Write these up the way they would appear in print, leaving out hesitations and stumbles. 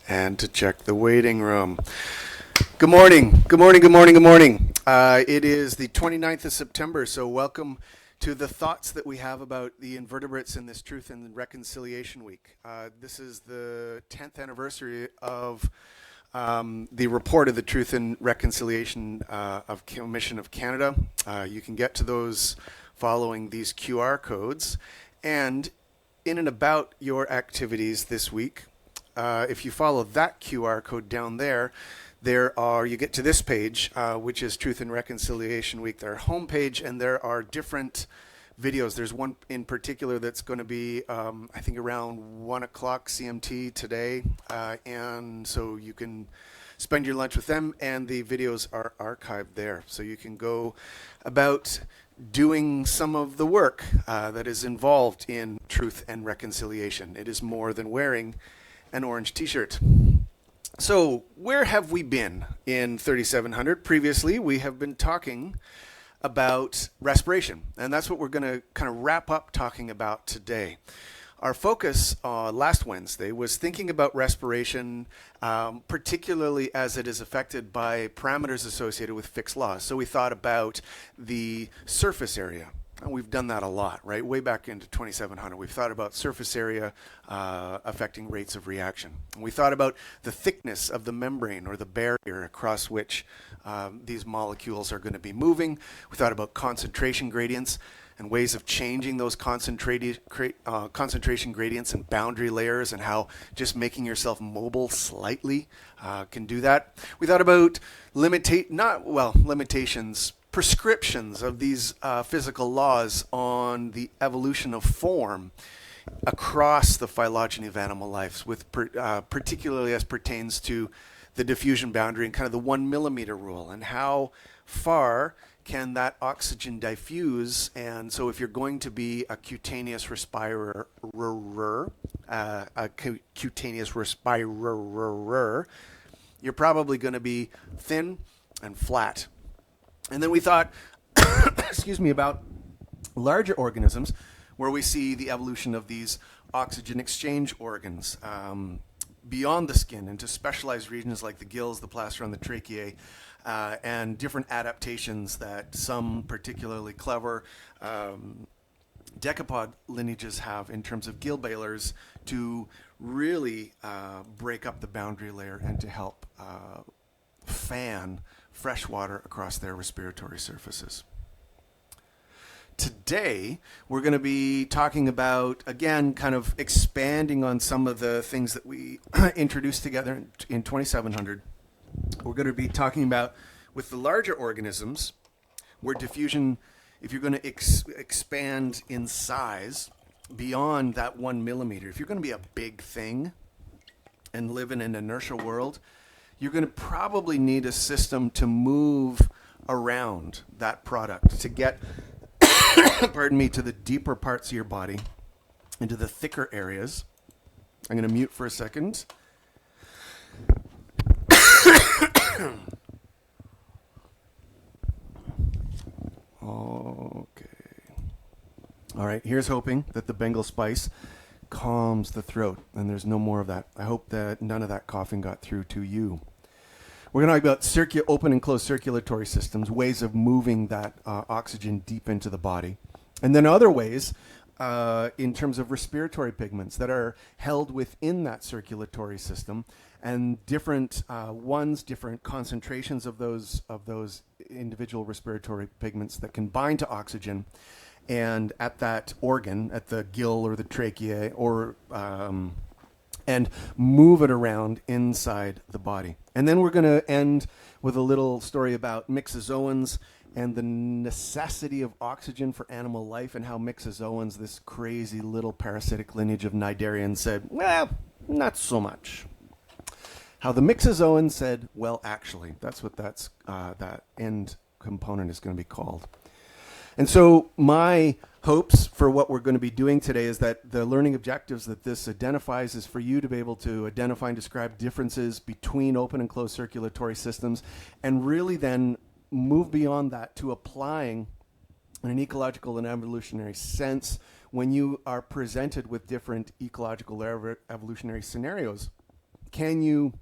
and to check the waiting room. Good morning, good morning, good morning, good morning. It is the 29th of September, so welcome to the thoughts that we have about the invertebrates in this Truth and Reconciliation Week. This is the 10th anniversary of the report of the Truth and Reconciliation of Commission of Canada. You can get to those following these QR codes. And in and about your activities this week, if you follow that QR code down there, you get to this page, which is Truth and Reconciliation Week, their homepage, and there are different videos. There's one in particular that's going to be, I think, around 1 o'clock CMT today, and so you can spend your lunch with them, and the videos are archived there. So you can go about doing some of the work that is involved in truth and reconciliation. It is more than wearing an orange t-shirt. So where have we been in 3700? Previously, we have been talking about respiration, and that's what we're going to kind of wrap up talking about today. Our focus last Wednesday was thinking about respiration, particularly as it is affected by parameters associated with fixed laws. So we thought about the surface area. And we've done that a lot, right? Way back into 2700, we've thought about surface area affecting rates of reaction. And we thought about the thickness of the membrane or the barrier across which these molecules are going to be moving. We thought about concentration gradients and ways of changing those concentration gradients and boundary layers, and how just making yourself mobile slightly can do that. We thought about limitations, prescriptions of these physical laws on the evolution of form across the phylogeny of animal life, with particularly as pertains to the diffusion boundary and kind of the 1 millimeter rule, and how far can that oxygen diffuse. And so if you're going to be a cutaneous respirer, you're probably going to be thin and flat. And then we thought, about larger organisms, where we see the evolution of these oxygen exchange organs beyond the skin into specialized regions like the gills, the plastron, the tracheae, and different adaptations that some particularly clever decapod lineages have in terms of gill bailers to really break up the boundary layer and to help fan fresh water across their respiratory surfaces. Today, we're going to be talking about, again, kind of expanding on some of the things that we introduced together in 2700. We're going to be talking about, with the larger organisms, where diffusion, if you're going to expand in size beyond that 1 millimeter, if you're going to be a big thing and live in an inertial world, you're going to probably need a system to move around that product to get, to the deeper parts of your body, into the thicker areas. I'm going to mute for a second. Okay. All right, here's hoping that the Bengal spice calms the throat, and there's no more of that. I hope that none of that coughing got through to you. We're going to talk about open and closed circulatory systems, ways of moving that oxygen deep into the body. And then other ways in terms of respiratory pigments that are held within that circulatory system, and different different concentrations of those individual respiratory pigments that can bind to oxygen, and at that organ, at the gill or the trachea, or and move it around inside the body. And then we're going to end with a little story about mixozoans and the necessity of oxygen for animal life, and how mixozoans, this crazy little parasitic lineage of cnidarians, said, well, not so much. How the mixozoan said, well, actually, that's what that end component is going to be called. And so my hopes for what we're going to be doing today is that the learning objectives that this identifies is for you to be able to identify and describe differences between open and closed circulatory systems, and really then move beyond that to applying in an ecological and evolutionary sense when you are presented with different ecological evolutionary scenarios can you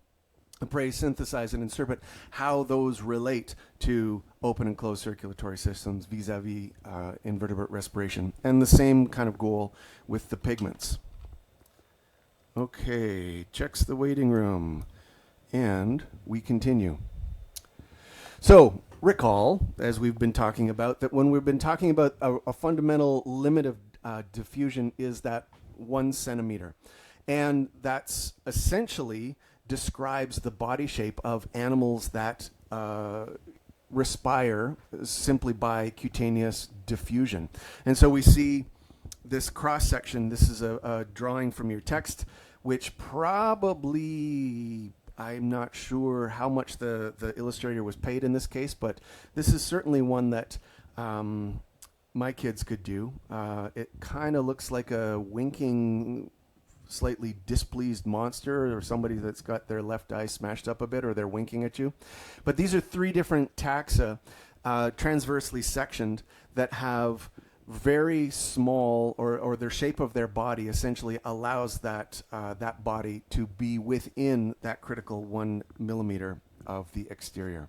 appraise, synthesize, and interpret how those relate to open and closed circulatory systems vis-a-vis invertebrate respiration? And the same kind of goal with the pigments. Okay, checks the waiting room. And we continue. So, recall, as we've been talking about, that when we've been talking about a fundamental limit of diffusion is that 1 centimeter. And that's essentially describes the body shape of animals that respire simply by cutaneous diffusion. And so we see this cross section. This is a drawing from your text, which probably, I'm not sure how much the illustrator was paid in this case, but this is certainly one that my kids could do. It kind of looks like a winking, slightly displeased monster, or somebody that's got their left eye smashed up a bit, or they're winking at you. But these are 3 different taxa transversely sectioned that have very small, or their shape of their body essentially allows that that body to be within that critical 1 millimeter of the exterior.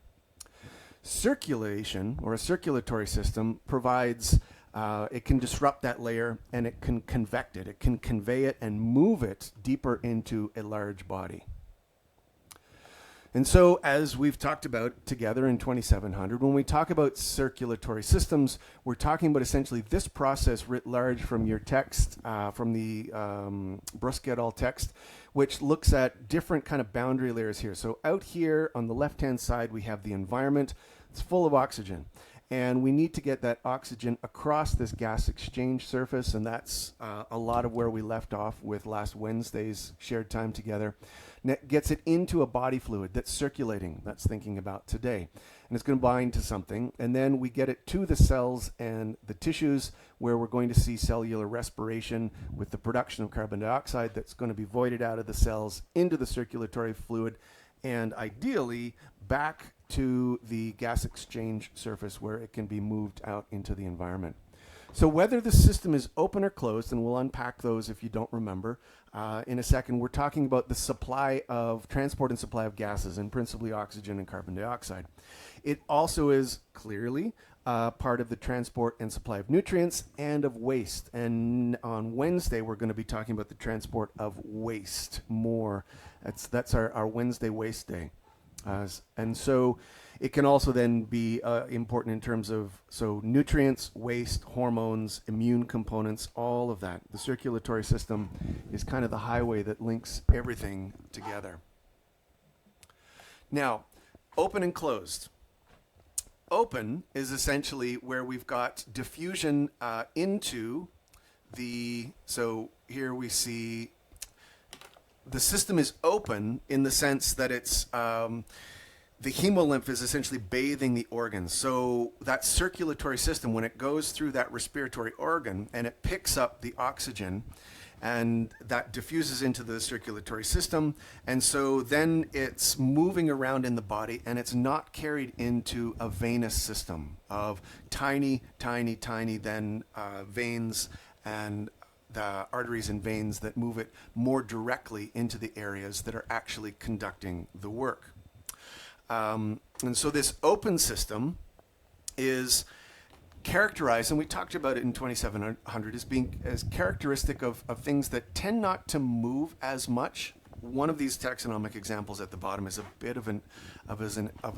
Circulation, or a circulatory system, provides it can disrupt that layer, and it can convect it. It can convey it and move it deeper into a large body. And so, as we've talked about together in 2700, when we talk about circulatory systems, we're talking about essentially this process writ large from your text, from the Brusque et al. Text, which looks at different kind of boundary layers here. So out here on the left-hand side, we have the environment. It's full of oxygen. And we need to get that oxygen across this gas exchange surface, and that's a lot of where we left off with last Wednesday's shared time together. And it gets it into a body fluid that's circulating, that's thinking about today. And it's going to bind to something, and then we get it to the cells and the tissues, where we're going to see cellular respiration with the production of carbon dioxide that's going to be voided out of the cells into the circulatory fluid, and ideally back to the gas exchange surface where it can be moved out into the environment. So whether the system is open or closed, and we'll unpack those if you don't remember in a second, we're talking about the supply of transport and supply of gases, and principally oxygen and carbon dioxide. It also is clearly part of the transport and supply of nutrients and of waste. And on Wednesday, we're going to be talking about the transport of waste more. That's our Wednesday waste day. And so it can also then be important in terms of nutrients, waste, hormones, immune components, all of that. The circulatory system is kind of the highway that links everything together. Now, open and closed. Open is essentially where we've got diffusion into the, so here we see the system is open in the sense that it's the hemolymph is essentially bathing the organs. So that circulatory system, when it goes through that respiratory organ and it picks up the oxygen, and that diffuses into the circulatory system, and so then it's moving around in the body, and it's not carried into a venous system of tiny then veins and the arteries and veins that move it more directly into the areas that are actually conducting the work. And so this open system is characterized, and we talked about it in 2700, as being as characteristic of things that tend not to move as much. One of these taxonomic examples at the bottom is a bit of an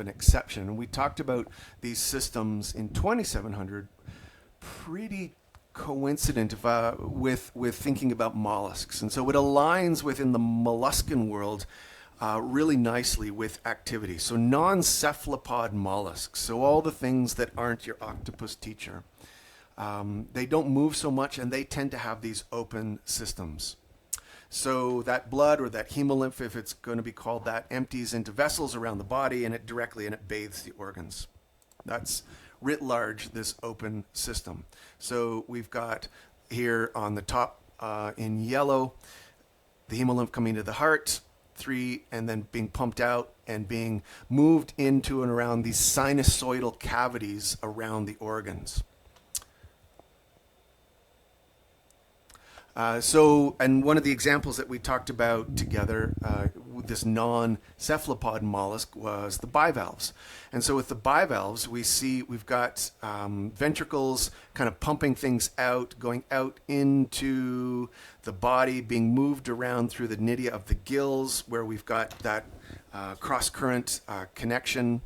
exception. And we talked about these systems in 2700 pretty coincident with thinking about mollusks. And so it aligns within the molluscan world really nicely with activity. So non-cephalopod mollusks, so all the things that aren't your octopus teacher. They don't move so much, and they tend to have these open systems. So that blood, or that hemolymph, if it's going to be called that, empties into vessels around the body, and it bathes the organs. That's writ large, this open system. So we've got here on the top in yellow, the hemolymph coming to the heart, 3, and then being pumped out and being moved into and around these sinusoidal cavities around the organs. And one of the examples that we talked about together, this non-cephalopod mollusk was the bivalves. And so with the bivalves, we've got ventricles kind of pumping things out, going out into the body, being moved around through the nydia of the gills, where we've got that cross-current connection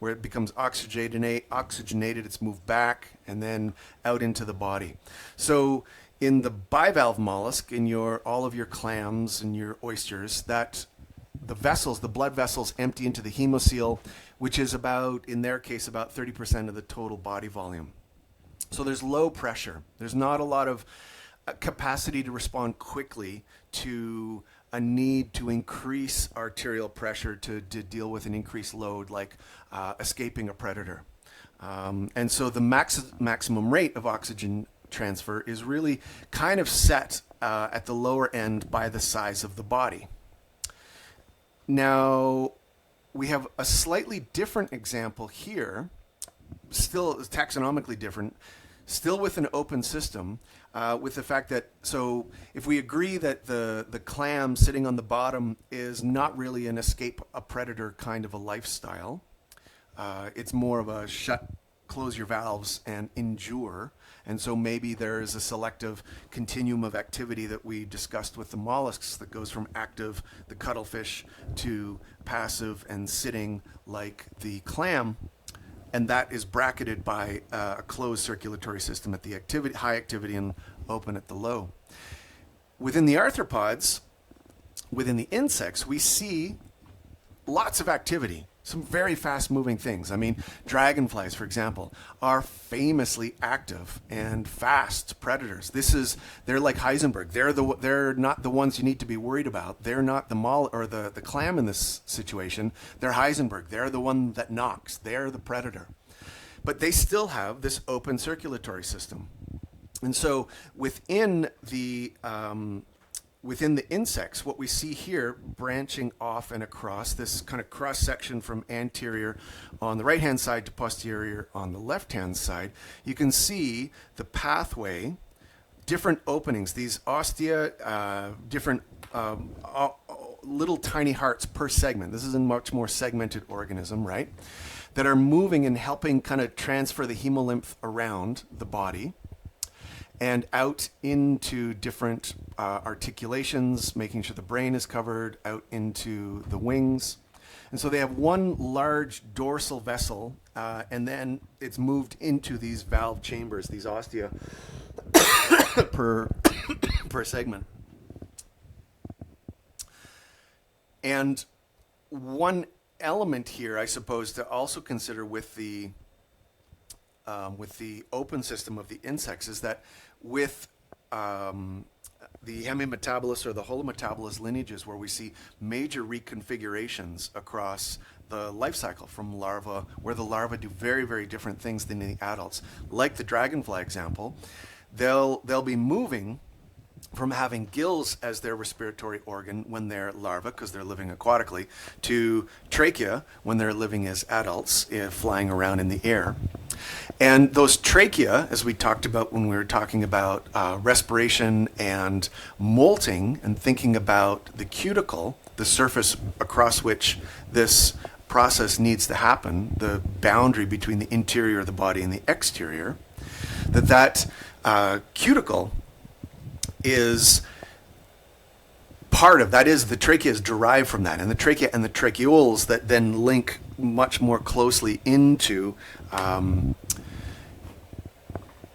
where it becomes oxygenated, it's moved back, and then out into the body. So in the bivalve mollusk, in all of your clams and your oysters, that the blood vessels empty into the hemocoel, which is in their case, about 30% of the total body volume. So there's low pressure. There's not a lot of capacity to respond quickly to a need to increase arterial pressure to deal with an increased load, like escaping a predator. And so the maximum rate of oxygen transfer is really kind of set at the lower end by the size of the body. Now, we have a slightly different example here, still taxonomically different, still with an open system, with the fact that, so if we agree that the clam sitting on the bottom is not really an escape a predator kind of a lifestyle, it's more of a close your valves and endure. And so maybe there is a selective continuum of activity that we discussed with the mollusks that goes from active, the cuttlefish, to passive and sitting like the clam. And that is bracketed by a closed circulatory system at the high activity and open at the low. Within the arthropods, within the insects, we see lots of activity, some very fast-moving things. I mean, dragonflies, for example, are famously active and fast predators. They're like Heisenberg. They're not the ones you need to be worried about. They're not the clam in this situation. They're Heisenberg. They're the one that knocks. They're the predator. But they still have this open circulatory system. And so within the insects, what we see here branching off and across, this kind of cross-section from anterior on the right-hand side to posterior on the left-hand side, you can see the pathway, different openings, these ostia, different little tiny hearts per segment. This is a much more segmented organism, right? That are moving and helping kind of transfer the hemolymph around the body and out into different articulations, making sure the brain is covered, out into the wings. And so they have one large dorsal vessel, and then it's moved into these valve chambers, these ostia per segment. And one element here, I suppose, to also consider with the open system of the insects is that with the hemimetabolous or the holometabolous lineages, where we see major reconfigurations across the life cycle from larvae, where the larvae do very, very different things than the adults. Like the dragonfly example, they'll be moving from having gills as their respiratory organ when they're larvae, because they're living aquatically, to trachea when they're living as adults, flying around in the air. And those trachea, as we talked about when we were talking about respiration and molting, and thinking about the cuticle, the surface across which this process needs to happen, the boundary between the interior of the body and the exterior, that cuticle is part of that. Is the trachea is derived from that, and the trachea and the tracheoles that then link much more closely into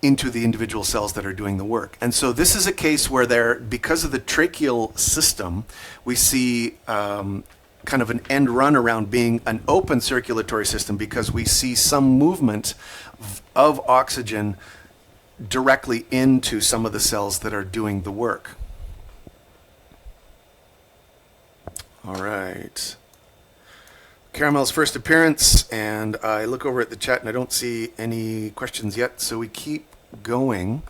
the individual cells that are doing the work. And so this is a case where because of the tracheal system, we see kind of an end run around being an open circulatory system, because we see some movement of oxygen directly into some of the cells that are doing the work. All right. Caramel's first appearance, and I look over at the chat and I don't see any questions yet, so we keep going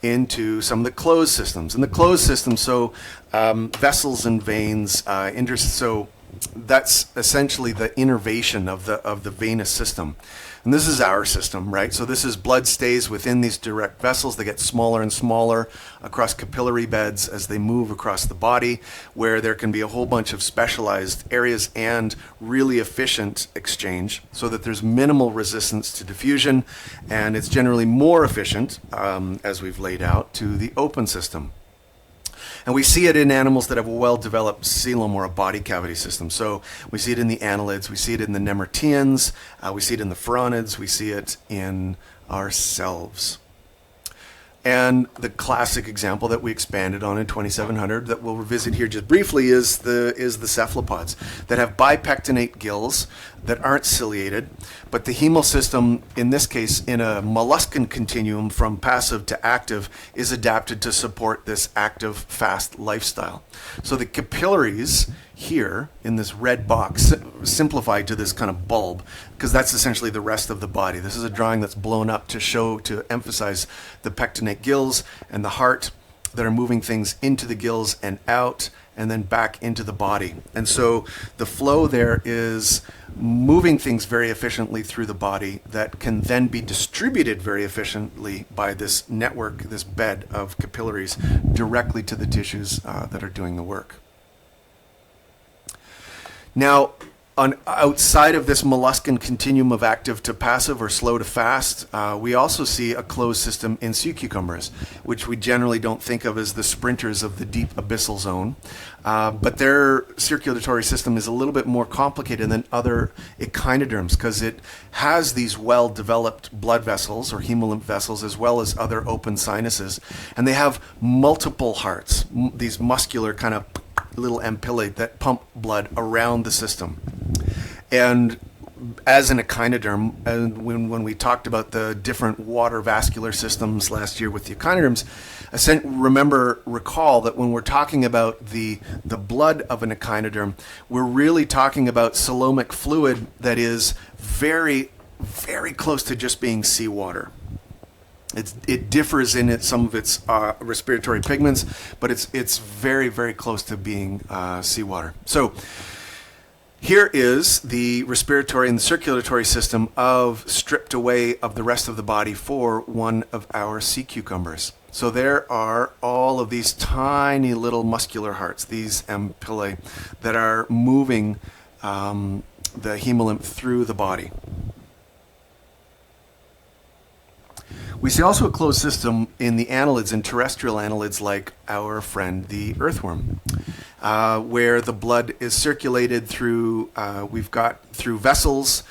into some of the closed systems. In the closed system, so vessels and veins, so that's essentially the innervation of the venous system. And this is our system, right? So this is blood stays within these direct vessels. They get smaller and smaller across capillary beds as they move across the body, where there can be a whole bunch of specialized areas and really efficient exchange so that there's minimal resistance to diffusion, and it's generally more efficient, as we've laid out, to the open system. And we see it in animals that have a well-developed coelom or a body cavity system. So we see it in the annelids, we see it in the nemerteans, we see it in the pharonids, we see it in ourselves. And the classic example that we expanded on in 2700 that we'll revisit here just briefly is the cephalopods that have bipectinate gills that aren't ciliated, but the hemal system, in this case, in a molluscan continuum from passive to active, is adapted to support this active, fast lifestyle. So the capillaries here in this red box, simplified to this kind of bulb, because that's essentially the rest of the body. This is a drawing that's blown up to emphasize the pectinate gills and the heart that are moving things into the gills and out and then back into the body. And so the flow there is moving things very efficiently through the body that can then be distributed very efficiently by this network, this bed of capillaries directly to the tissues that are doing the work. Now, outside of this molluscan continuum of active to passive or slow to fast, we also see a closed system in sea cucumbers, which we generally don't think of as the sprinters of the deep abyssal zone. But their circulatory system is a little bit more complicated than other echinoderms because it has these well-developed blood vessels or hemolymph vessels as well as other open sinuses. And they have multiple hearts, these muscular kind of little ampullae that pump blood around the system. And as an echinoderm, and when we talked about the different water vascular systems last year with the echinoderms, recall that when we're talking about the blood of an echinoderm, we're really talking about coelomic fluid that is very, very close to just being seawater. It differs in some of its respiratory pigments, but it's very, very close to being seawater. So here is the respiratory and the circulatory system stripped away of the rest of the body for one of our sea cucumbers. So there are all of these tiny little muscular hearts, these ampullae, that are moving the hemolymph through the body. We see also a closed system in the annelids and terrestrial annelids like our friend the earthworm, where the blood is circulated through, through vessels,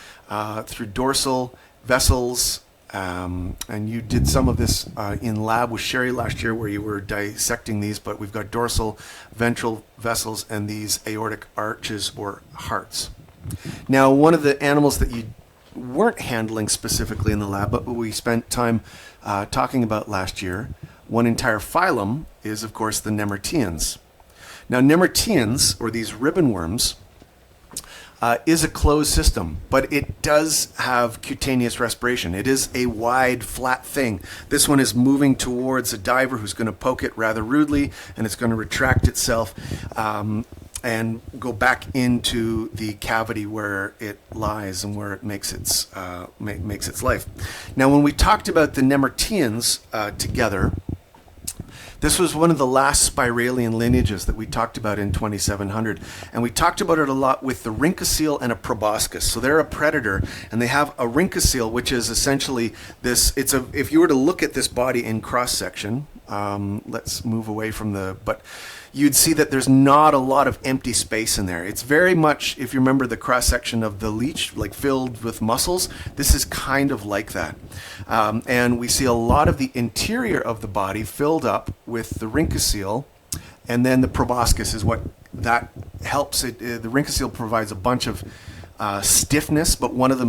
through dorsal vessels, and you did some of this in lab with Sherry last year where you were dissecting these, but we've got dorsal, ventral vessels, and these aortic arches or hearts. Now, one of the animals that you weren't handling specifically in the lab, but we spent time talking about last year, one entire phylum is, of course, the nemerteans. Now, nemerteans, or these ribbon worms, is a closed system, but it does have cutaneous respiration. It is a wide, flat thing. This one is moving towards a diver who's going to poke it rather rudely, and it's going to retract itself and go back into the cavity where it lies and where it makes its life. Now, when we talked about the nemerteans together, this was one of the last spiralian lineages that we talked about in 2700, and we talked about it a lot with the rhynchocoel and a proboscis. So they're a predator, and they have a rhynchocoel, which is essentially this. If you were to look at this body in cross section, let's move away from but you'd see that there's not a lot of empty space in there. It's very much, if you remember the cross-section of the leech, like filled with muscles, this is kind of like that. And we see a lot of the interior of the body filled up with the rhynchocoel, and then the proboscis is what that helps it. The rhynchocoel provides a bunch of stiffness, but one of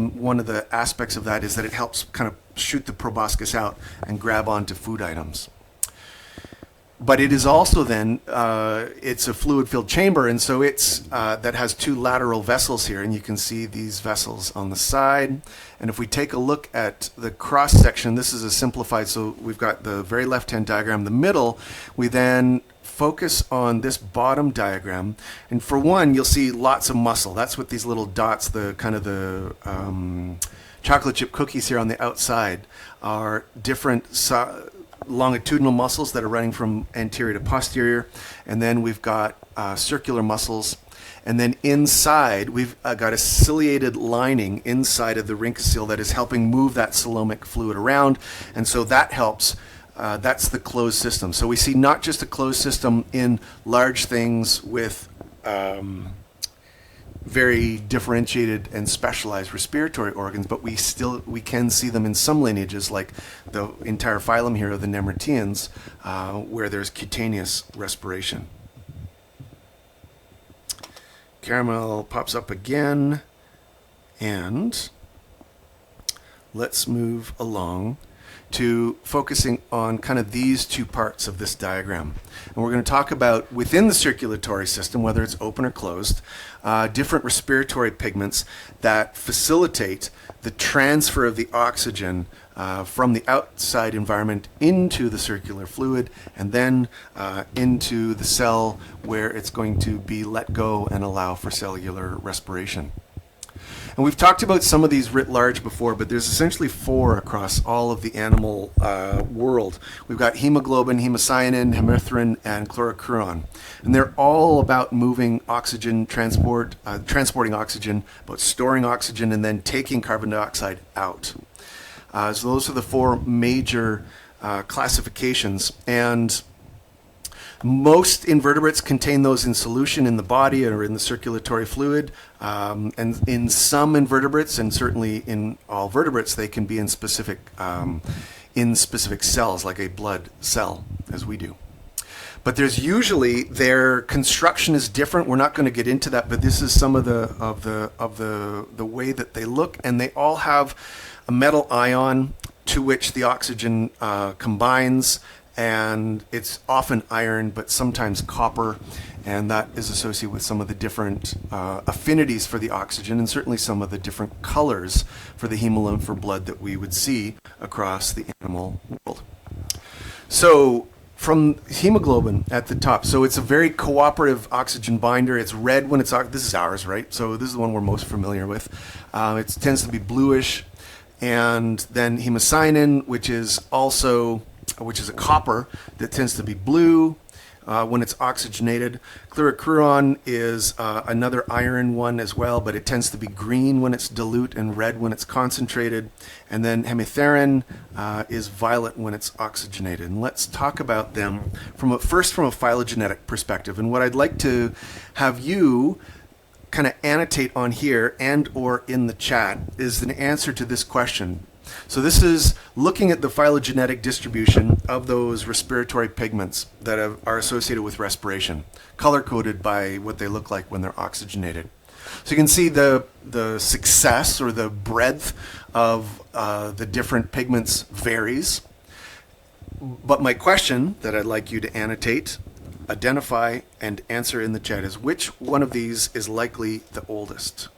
the aspects of that is that it helps kind of shoot the proboscis out and grab onto food items. But it is also then, it's a fluid-filled chamber, and so it's that has two lateral vessels here, and you can see these vessels on the side. And if we take a look at the cross-section, this is a simplified, so we've got the very left-hand diagram. The middle, we then focus on this bottom diagram. And for one, you'll see lots of muscle. That's what these little dots, the kind of the chocolate chip cookies here on the outside, are different longitudinal muscles that are running from anterior to posterior. And then we've got circular muscles. And then inside, we've got a ciliated lining inside of the rhynchoceal that is helping move that coelomic fluid around. And so that helps. That's the closed system. So we see not just a closed system in large things with very differentiated and specialized respiratory organs, but we can see them in some lineages, like the entire phylum here of the Nemerteans, where there's cutaneous respiration. Caramel pops up again, and let's move along to focusing on kind of these two parts of this diagram. And we're going to talk about within the circulatory system, whether it's open or closed, different respiratory pigments that facilitate the transfer of the oxygen from the outside environment into the circular fluid and then into the cell where it's going to be let go and allow for cellular respiration. And we've talked about some of these writ large before, but there's essentially 4 across all of the animal world. We've got hemoglobin, hemocyanin, hemerythrin, and chloroquron. And they're all about moving oxygen, transporting oxygen, about storing oxygen, and then taking carbon dioxide out. So those are the 4 major classifications. And most invertebrates contain those in solution in the body or in the circulatory fluid. And in some invertebrates, and certainly in all vertebrates, they can be in specific cells, like a blood cell, as we do. But there's usually, their construction is different. We're not going to get into that, but this is some of the way that they look, and they all have a metal ion to which the oxygen combines. And it's often iron, but sometimes copper, and that is associated with some of the different affinities for the oxygen, and certainly some of the different colors for the hemolymph or blood that we would see across the animal world. So from hemoglobin at the top, so it's a very cooperative oxygen binder. It's red when it's, this is ours, right? So this is the one we're most familiar with. It tends to be bluish. And then hemocyanin, which is a copper that tends to be blue when it's oxygenated. Chloroquron is another iron one as well, but it tends to be green when it's dilute and red when it's concentrated. And then hemerythrin is violet when it's oxygenated. And let's talk about them first from a phylogenetic perspective. And what I'd like to have you kind of annotate on here and or in the chat is an answer to this question. So this is looking at the phylogenetic distribution of those respiratory pigments that are associated with respiration, color-coded by what they look like when they're oxygenated. So you can see the success or the breadth of the different pigments varies. But my question that I'd like you to annotate, identify, and answer in the chat is, which one of these is likely the oldest?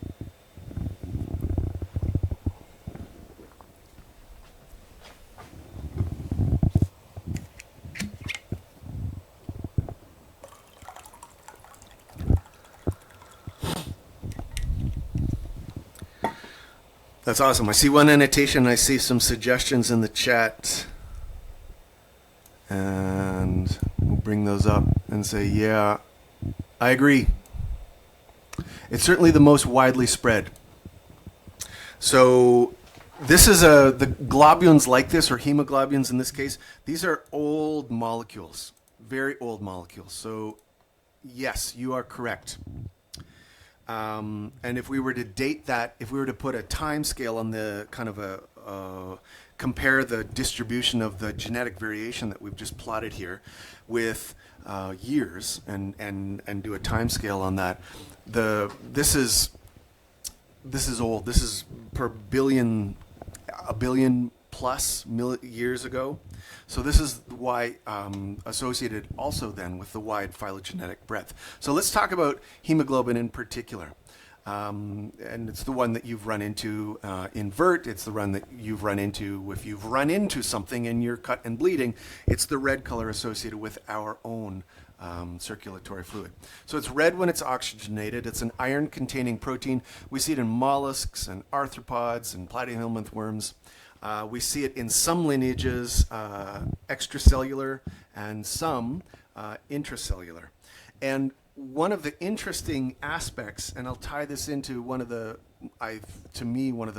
That's awesome. I see one annotation. I see some suggestions in the chat. And we'll bring those up and say, yeah, I agree. It's certainly the most widely spread. So this is the globulins like this, or hemoglobins in this case. These are old molecules, very old molecules. So yes, you are correct. And if we were to date that, if we were to put a time scale on the kind of compare the distribution of the genetic variation that we've just plotted here with years and do a time scale on that, this is old. This is per billion, a billion plus years ago. So this is why associated also then with the wide phylogenetic breadth. So let's talk about hemoglobin in particular. And it's the one that you've run into in vert. It's the one that you've run into if you've run into something and you're cut and bleeding. It's the red color associated with our own circulatory fluid. So it's red when it's oxygenated. It's an iron-containing protein. We see it in mollusks and arthropods and platyhelminth worms. We see it in some lineages extracellular and some intracellular. And one of the interesting aspects, and I'll tie this into one of the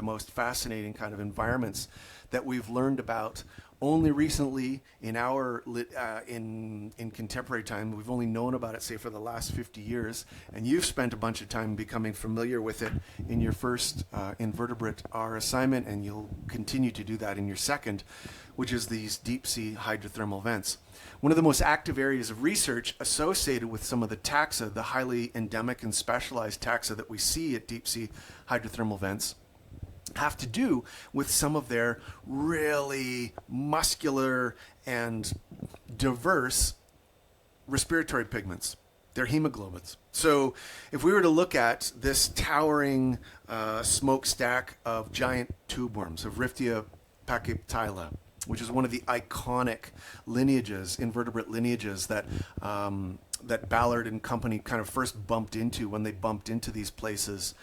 most fascinating kind of environments that we've learned about only recently in our in contemporary time. We've only known about it, say, for the last 50 years, and you've spent a bunch of time becoming familiar with it in your first invertebrate R assignment, and you'll continue to do that in your second, which is these deep sea hydrothermal vents. One of the most active areas of research associated with some of the taxa, the highly endemic and specialized taxa that we see at deep sea hydrothermal vents, have to do with some of their really muscular and diverse respiratory pigments, their hemoglobins. So if we were to look at this towering smokestack of giant tube worms, of Riftia pachyptyla, which is one of the iconic lineages, invertebrate lineages that that Ballard and company kind of first bumped into when they bumped into these places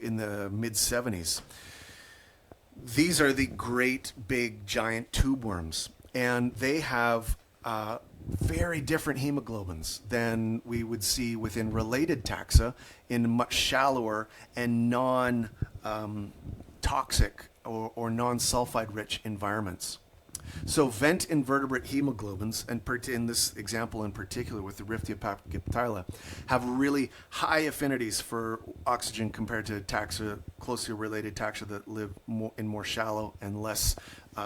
in the mid-70s. These are the great big giant tube worms, and they have very different hemoglobins than we would see within related taxa in much shallower and non-toxic or non-sulfide rich environments. So vent invertebrate hemoglobins, and in this example in particular with the Riftia pachyptyla, have really high affinities for oxygen compared to taxa, closely related taxa that live in more shallow and less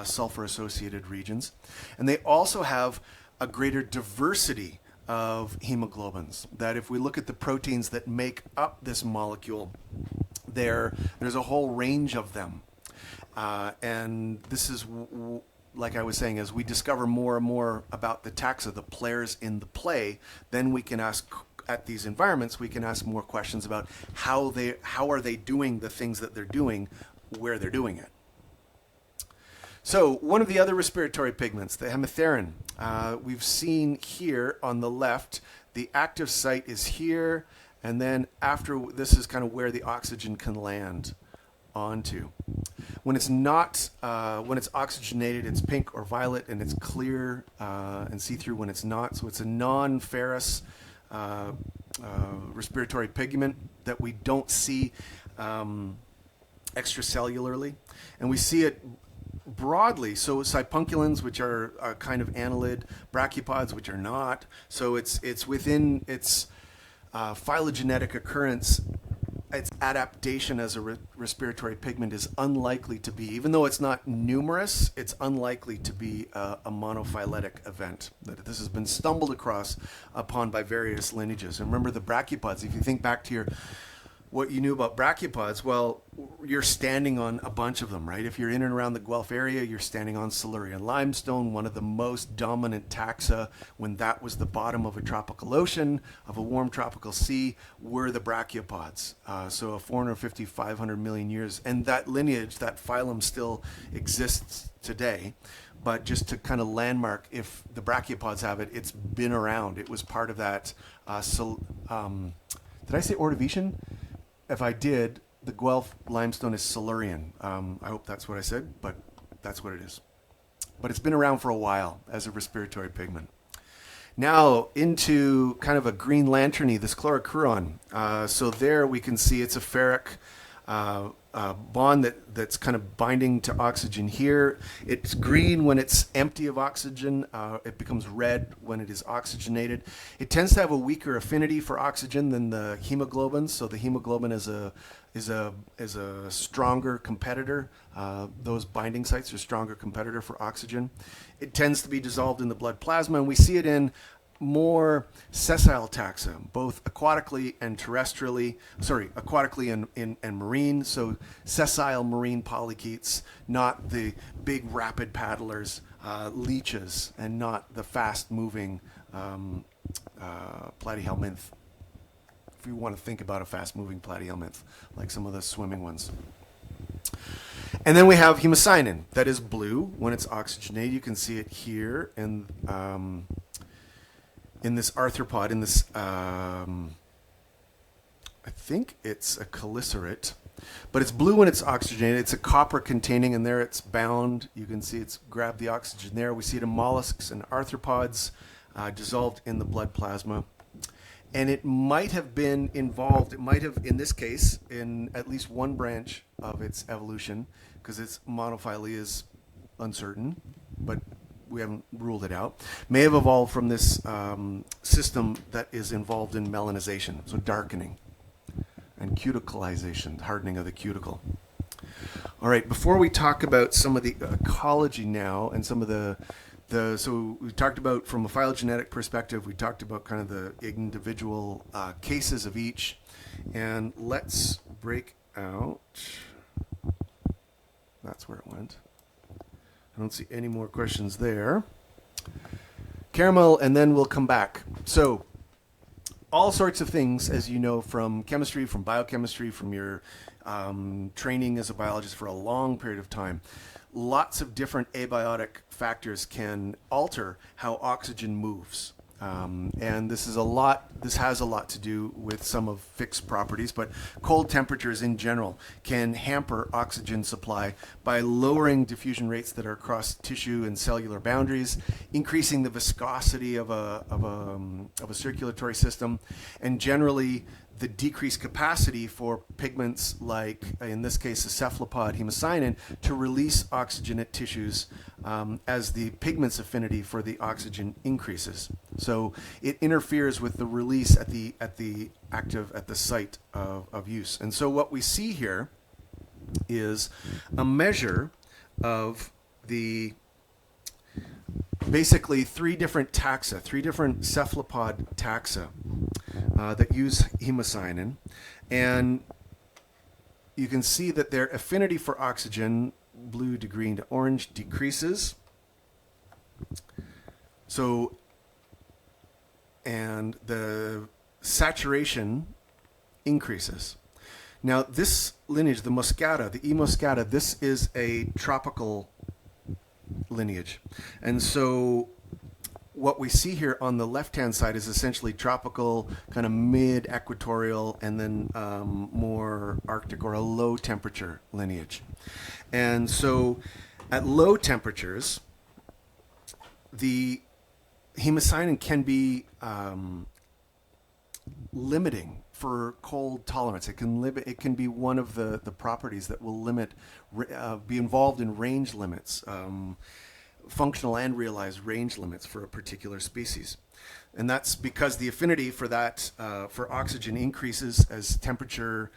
sulfur-associated regions. And they also have a greater diversity of hemoglobins, that if we look at the proteins that make up this molecule, there's a whole range of them. And this is like I was saying, as we discover more and more about the taxa, the players in the play, then we can ask, at these environments, we can ask more questions about how are they doing the things that they're doing, where they're doing it. So one of the other respiratory pigments, the hemitharin, we've seen here on the left, the active site is here, and then after this is kind of where the oxygen can land onto. When it's not, when it's oxygenated, it's pink or violet, and it's clear and see-through when it's not. So it's a non-ferrous respiratory pigment that we don't see extracellularly, and we see it broadly. So sipunculins, which are kind of annelid, brachiopods, which are not. So it's within its phylogenetic occurrence. Its adaptation as a respiratory pigment is unlikely to be, even though it's not numerous, it's unlikely to be a monophyletic event. That this has been stumbled across upon by various lineages. And remember the brachiopods, if you think back to what you knew about brachiopods, well, you're standing on a bunch of them, right? If you're in and around the Guelph area, you're standing on Silurian limestone, one of the most dominant taxa when that was the bottom of a tropical ocean, of a warm tropical sea, were the brachiopods. So 450, 500 million years. And that lineage, that phylum still exists today. But just to kind of landmark, if the brachiopods have it, it's been around. It was part of that. Did I say Ordovician? If I did, the Guelph limestone is Silurian. I hope that's what I said, but that's what it is. But it's been around for a while as a respiratory pigment. Now into kind of a green lanterny, this chlorocruron. So there we can see it's a ferric bond that's kind of binding to oxygen here. It's green when it's empty of oxygen. It becomes red when it is oxygenated. It tends to have a weaker affinity for oxygen than the hemoglobin. So the hemoglobin is a stronger competitor. Those binding sites are a stronger competitor for oxygen. It tends to be dissolved in the blood plasma, and we see it in more sessile taxa, both aquatically and aquatically and marine. So sessile marine polychaetes, not the big rapid paddlers, leeches, and not the fast-moving platyhelminth. If you want to think about a fast-moving platyhelminth, like some of the swimming ones. And then we have hemocyanin, that is blue when it's oxygenated. You can see it here, and in this arthropod, in this, I think it's a chelicerate, but it's blue when it's oxygenated. It's a copper containing, and there it's bound. You can see it's grabbed the oxygen there. We see it in mollusks and arthropods dissolved in the blood plasma. And it might have been involved, it might have, in this case, in at least one branch of its evolution, because its monophyly is uncertain, but we haven't ruled it out, may have evolved from this system that is involved in melanization, so darkening, and cuticalization, hardening of the cuticle. All right, before we talk about some of the ecology now and some of so we talked about, from a phylogenetic perspective, we talked about kind of the individual cases of each. And let's break out. That's where it went. I don't see any more questions there. Caramel, and then we'll come back. So all sorts of things, as you know, from chemistry, from biochemistry, from your training as a biologist for a long period of time. Lots of different abiotic factors can alter how oxygen moves. And this has a lot to do with some of fixed properties, but cold temperatures in general can hamper oxygen supply by lowering diffusion rates that are across tissue and cellular boundaries, increasing the viscosity of a circulatory system, and generally the decreased capacity for pigments like, in this case, the cephalopod hemocyanin, to release oxygen at tissues as the pigment's affinity for the oxygen increases. So it interferes with the release at the site of use. And so what we see here is a measure of the basically three different cephalopod taxa that use hemocyanin, and you can see that their affinity for oxygen, blue to green to orange, decreases. So, and the saturation increases. Now, this lineage, the Moscata, the E. Moscata, this is a tropical lineage. And so what we see here on the left-hand side is essentially tropical, kind of mid-equatorial, and then more Arctic or a low-temperature lineage. And so at low temperatures, the hemocyanin can be limiting for cold tolerance. It can be one of the properties that will be involved in range limits, functional and realized range limits for a particular species. And that's because the affinity for that, for oxygen, increases as temperature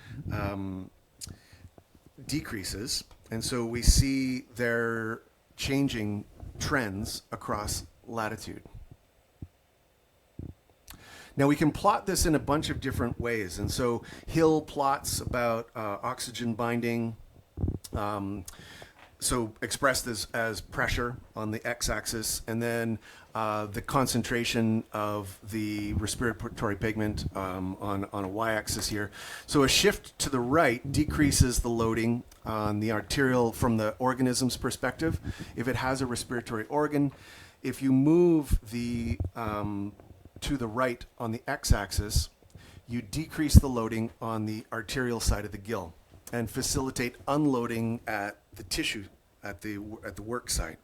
decreases. And so we see their changing trends across latitude. Now we can plot this in a bunch of different ways. And so Hill plots about oxygen binding, so expressed as pressure on the x-axis, and then the concentration of the respiratory pigment on a y-axis here. So a shift to the right decreases the loading on the arterial from the organism's perspective. If it has a respiratory organ, if you move the to the right on the x-axis, you decrease the loading on the arterial side of the gill and facilitate unloading at the tissue at the work site.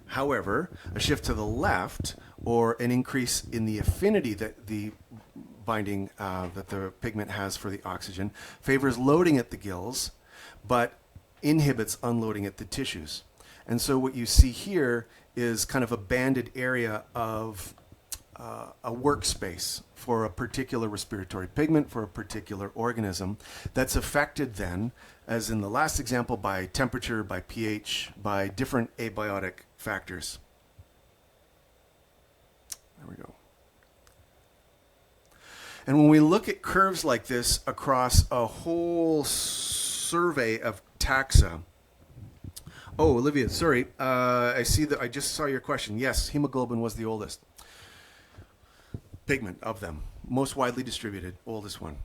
However, a shift to the left, or an increase in the affinity that the binding that the pigment has for the oxygen, favors loading at the gills, but inhibits unloading at the tissues. And so what you see here is kind of a banded area of a workspace for a particular respiratory pigment, for a particular organism, that's affected then, as in the last example, by temperature, by pH, by different abiotic factors. There we go. And when we look at curves like this across a whole survey of taxa, oh, Olivia, sorry, I see that I just saw your question. Yes, hemoglobin was the oldest pigment of them, most widely distributed, oldest one.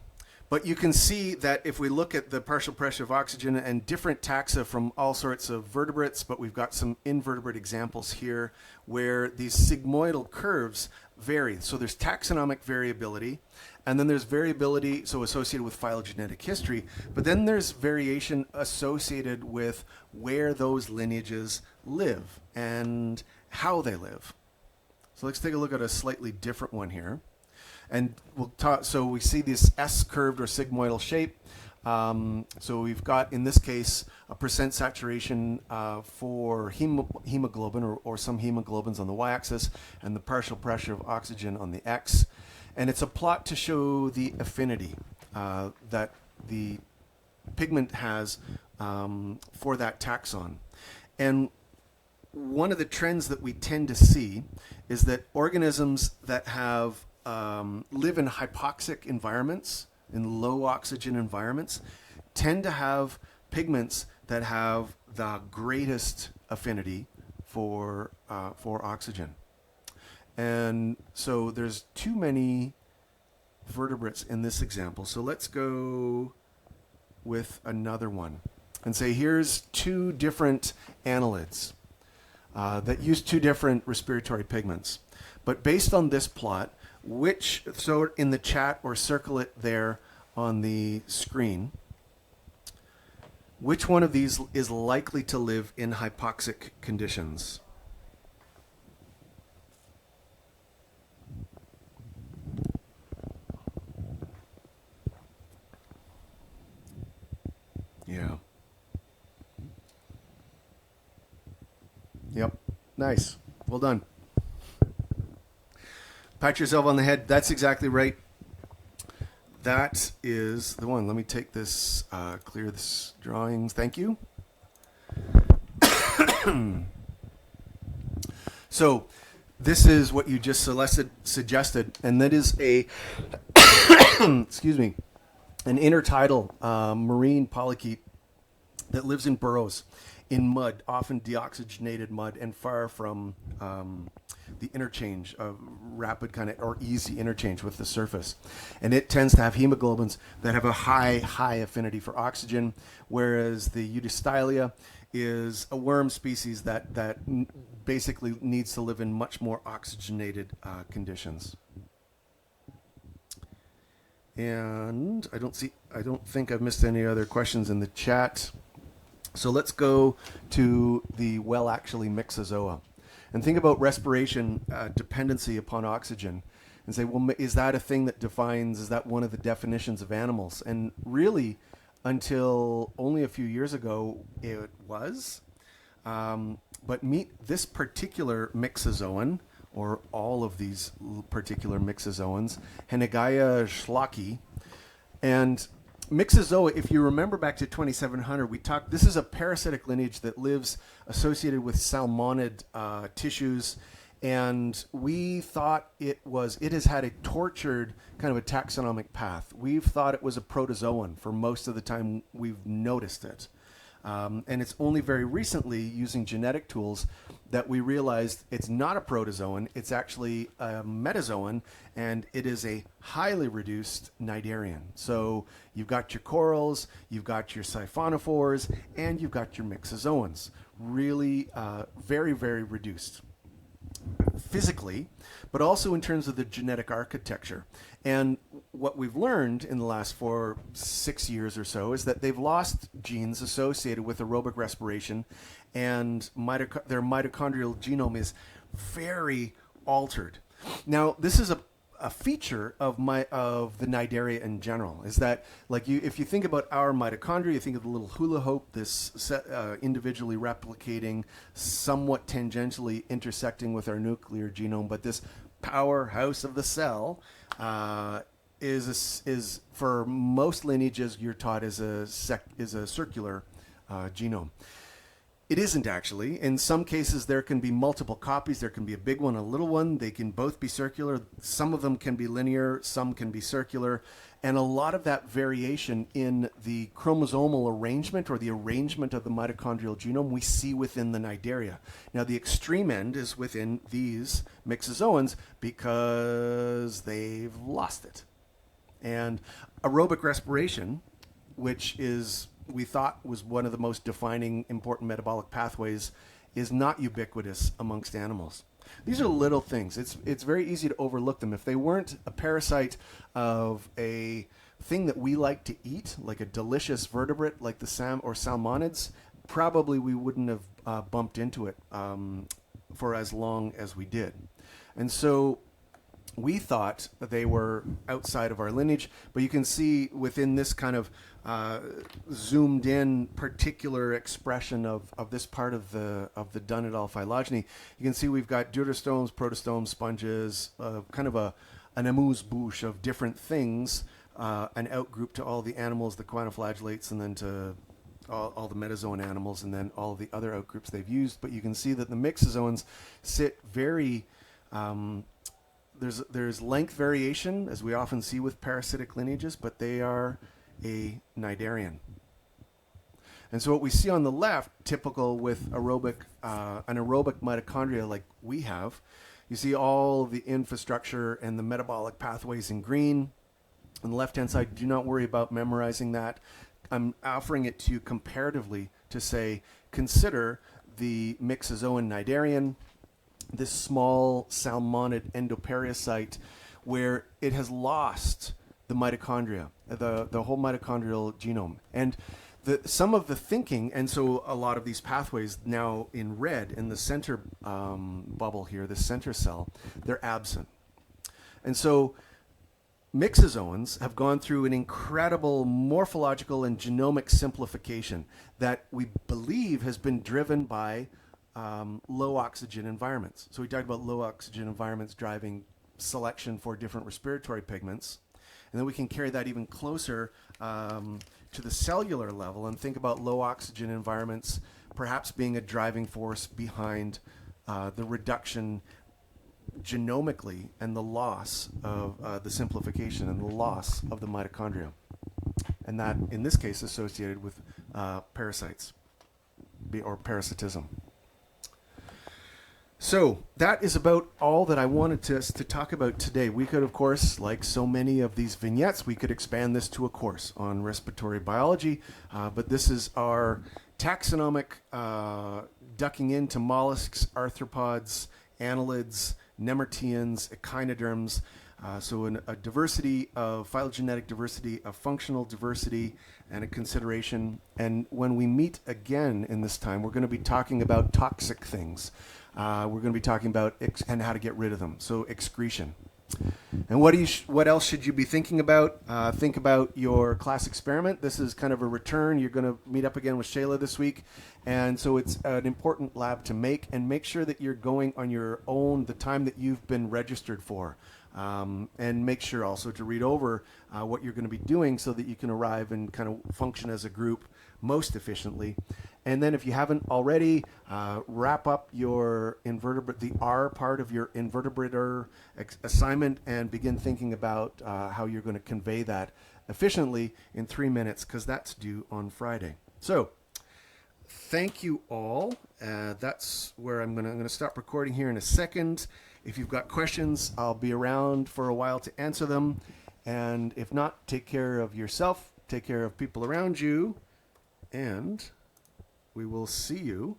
But you can see that if we look at the partial pressure of oxygen and different taxa from all sorts of vertebrates, but we've got some invertebrate examples here where these sigmoidal curves vary. So there's taxonomic variability, and then there's variability so associated with phylogenetic history, but then there's variation associated with where those lineages live and how they live. So let's take a look at a slightly different one here. And we'll talk, so we see this S-curved or sigmoidal shape. So we've got, in this case, a percent saturation for hemoglobin or some hemoglobins on the y-axis and the partial pressure of oxygen on the x. And it's a plot to show the affinity that the pigment has for that taxon. And one of the trends that we tend to see is that organisms that have live in hypoxic environments, in low oxygen environments, tend to have pigments that have the greatest affinity for oxygen. And so there's too many vertebrates in this example. So let's go with another one and say here's two different annelids that use two different respiratory pigments. But based on this plot, so in the chat or circle it there on the screen, which one of these is likely to live in hypoxic conditions? Yeah. Yep. Nice. Well done. Pat yourself on the head. That's exactly right. That is the one. Let me take this, clear this drawings. Thank you. So this is what you just suggested, and that is a, excuse me, an intertidal marine polychaete that lives in burrows in mud, often deoxygenated mud, and far from the interchange of rapid kind of or easy interchange with the surface. And it tends to have hemoglobins that have a high affinity for oxygen, whereas the Eudystylia is a worm species that basically needs to live in much more oxygenated conditions. And I don't think I've missed any other questions in the chat. So let's go to the actually mixozoa and think about respiration dependency upon oxygen and say, well, is that a thing that defines, is that one of the definitions of animals? And really, until only a few years ago, it was. But meet this particular mixozoan, or all of these particular mixozoans, Hennegaia schlocki. And mixozoa, if you remember back to 2700, we talked, this is a parasitic lineage that lives associated with salmonid tissues, and we thought it has had a tortured kind of a taxonomic path. We've thought it was a protozoan for most of the time we've noticed it. And it's only very recently, using genetic tools, that we realized it's not a protozoan, it's actually a metazoan, and it is a highly reduced cnidarian. So you've got your corals, you've got your siphonophores, and you've got your mixozoans. Really very, very reduced physically, but also in terms of the genetic architecture. And what we've learned in the last 6 years or so is that they've lost genes associated with aerobic respiration, and their mitochondrial genome is very altered. Now, this is a feature of the cnidaria in general, is that if you think about our mitochondria, you think of the little hula hoop, this individually replicating, somewhat tangentially intersecting with our nuclear genome, but this powerhouse of the cell is for most lineages you're taught is a circular genome. It isn't actually. In some cases, there can be multiple copies. There can be a big one, a little one. They can both be circular. Some of them can be linear. Some can be circular. And a lot of that variation in the chromosomal arrangement or the arrangement of the mitochondrial genome we see within the cnidaria. Now, the extreme end is within these mixozoans because they've lost it. And aerobic respiration, which is we thought was one of the most defining important metabolic pathways, is not ubiquitous amongst animals. These are little things. It's very easy to overlook them. If they weren't a parasite of a thing that we like to eat, like a delicious vertebrate like the salmonids, probably we wouldn't have bumped into it for as long as we did. And so we thought that they were outside of our lineage, but you can see within this kind of zoomed in particular expression of this part of the Dunedal phylogeny, you can see we've got deuterostomes, protostomes, sponges, kind of an amuse-bouche of different things, an outgroup to all the animals, the quantiflagellates, and then to all the metazoan animals, and then all the other outgroups they've used. But you can see that the myxozoans sit very there's length variation, as we often see with parasitic lineages, but they are a cnidarian. And so what we see on the left, typical with an aerobic mitochondria like we have, you see all the infrastructure and the metabolic pathways in green. On the left-hand side, do not worry about memorizing that. I'm offering it to you comparatively to say, consider the myxozoan cnidarian, this small salmonid endoparasite, where it has lost the mitochondria, the whole mitochondrial genome. And some of the thinking, and so a lot of these pathways now in red in the center bubble here, the center cell, they're absent. And so myxozoans have gone through an incredible morphological and genomic simplification that we believe has been driven by low oxygen environments. So we talked about low oxygen environments driving selection for different respiratory pigments. And then we can carry that even closer to the cellular level and think about low oxygen environments perhaps being a driving force behind the reduction genomically and the loss of the simplification and the loss of the mitochondria. And that, in this case, associated with parasites or parasitism. So that is about all that I wanted us to talk about today. We could, of course, like so many of these vignettes, we could expand this to a course on respiratory biology, but this is our taxonomic ducking into mollusks, arthropods, annelids, nemerteans, echinoderms, so a diversity of phylogenetic diversity, a functional diversity, and a consideration. And when we meet again in this time, we're going to be talking about toxic things. We're going to be talking about and how to get rid of them. So excretion. And what else should you be thinking about? Think about your class experiment. This is kind of a return. You're going to meet up again with Shayla this week. And so it's an important lab to make. And make sure that you're going on your own the time that you've been registered for. And make sure also to read over what you're going to be doing so that you can arrive and kind of function as a group most efficiently. And then if you haven't already, wrap up your invertebrate, the R part of your invertebrator assignment, and begin thinking about how you're going to convey that efficiently in 3 minutes, because that's due on Friday. So thank you all. That's where I'm going to stop recording here in a second. If you've got questions, I'll be around for a while to answer them. And if not, take care of yourself, take care of people around you, and we will see you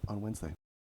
on Wednesday.